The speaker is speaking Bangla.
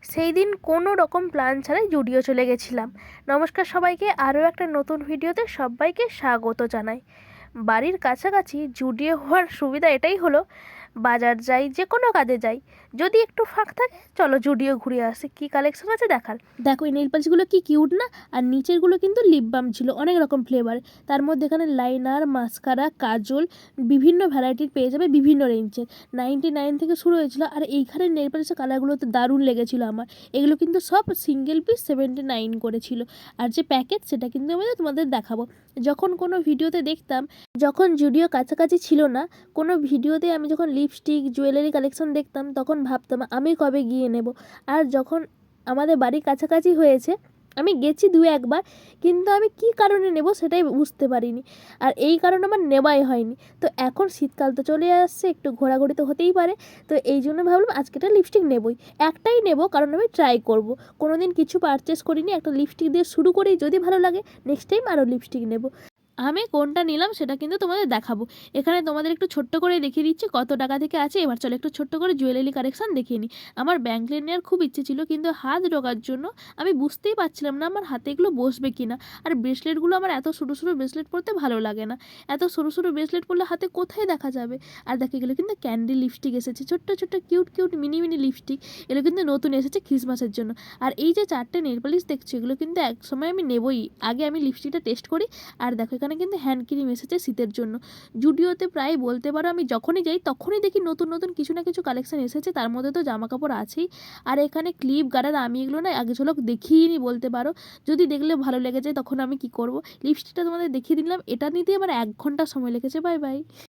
সেই দিন কোনো রকম প্ল্যান ছাড়াই জুডিও চলে গেছিলাম। নমস্কার সবাইকে, আরও একটা নতুন ভিডিওতে সবাইকে স্বাগত জানাই। বাড়ির কাছাকাছি জুডিও হওয়ার সুবিধা এটাই হলো, বাজার যাই, যে কোনো কাজে যাই, যদি একটু ফাঁক থাকে চলো জুডিও ঘুরে আসি, কী কালেকশন আছে দেখার। দেখো এই নেল পালিশগুলো কি কিউট না, আর নিচেরগুলো কিন্তু লিপ বাম ছিল অনেক রকম ফ্লেভার। তার মধ্যে এখানে লাইনার, মাস্কারা, কাজল বিভিন্ন ভ্যারাইটির পেয়ে যাবে বিভিন্ন রেঞ্জের। 99 থেকে শুরু হয়েছিল। আর এইখানে নেল পালিশের কালারগুলো তো দারুণ লেগেছিলো আমার। এগুলো কিন্তু সব সিঙ্গেল পিস 79 করেছিল। আর যে প্যাকেট সেটা কিন্তু আমি তোমাদের দেখাবো। যখন কোনো ভিডিওতে দেখতাম, যখন জুডিও কাছাকাছি ছিল না, কোনো ভিডিওতে আমি যখন লিপস্টিক জুয়েলারি কালেকশন দেখতাম তখন ভাবতাম আমি কবে গিয়ে নেব। আর যখন আমাদের বাড়ির কাছাকাছি হয়েছে, আমি গেছি দু একবার, কিন্তু আমি কী কারণে নেব সেটাই বুঝতে পারিনি। আর এই কারণে আমার নেওয়াই হয়নি। তো এখন শীতকাল তো চলে আসছে, একটু ঘোরাঘুরি তো হতেই পারে। তো এই জন্য ভাবলাম আজকে একটা লিপস্টিক নেবই। একটাই নেব, কারণ আমি ট্রাই করব। কোনো দিন কিছু পারচেস করিনি, একটা লিপস্টিক দিয়ে শুরু করেই যদি ভালো লাগে নেক্সট টাইম আরও লিপস্টিক নেব। আমি কোনটা নিলাম সেটা কিন্তু তোমাদের দেখাবো। এখানে তোমাদের একটু ছোট্ট করে দেখিয়ে দিচ্ছি কত টাকা থেকে আছে। এবার চলো একটু ছোট্ট করে জুয়েলারি কালেকশন দেখিয়ে নিই। আমার ব্যাঙ্কলেট নেওয়ার খুব ইচ্ছে ছিল, কিন্তু হাত ঢোকার জন্য আমি বুঝতেই পারছিলাম না আমার হাতে এগুলো বসবে কি না। আর ব্রেসলেটগুলো আমার এত সরু সরু ব্রেসলেট পরতে ভালো লাগে না। এত সরু সরু ব্রেসলেট পরলে হাতে কোথায় দেখা যাবে। আর দেখো এগুলো কিন্তু ক্যান্ডি লিপস্টিক এসেছে, ছোট্ট ছোট্ট cute cute mini mini lipstick. এগুলো কিন্তু নতুন এসেছে ক্রিসমাসের জন্য। আর এই যে 4টে নেল পালিশ দেখছো, এগুলো কিন্তু এক সময় আমি নেবই। আগে আমি লিপস্টিকটা টেস্ট করি। আর দেখো এখানে কিন্তু হ্যান্ড ক্রিম এসেছে শীতের জন্য। জুডিওতে প্রায় বলতে পারো আমি যখনই যাই তখনই দেখি নতুন নতুন কিছু না কিছু কালেকশন এসেছে, তার মধ্যে তো জামা কাপড় আছেই। আর এখানে ক্লিপ গার্ডার আমি এগুলো না আগে ঝলক দেখিয়ে বলতে পারো। যদি দেখলে ভালো লেগে যায় তখন আমি কি করব। লিপস্টিকটা তোমাদের দেখিয়ে দিলাম, এটা নিতে আমার 1 ঘন্টা সময় লেগেছে। Bye bye.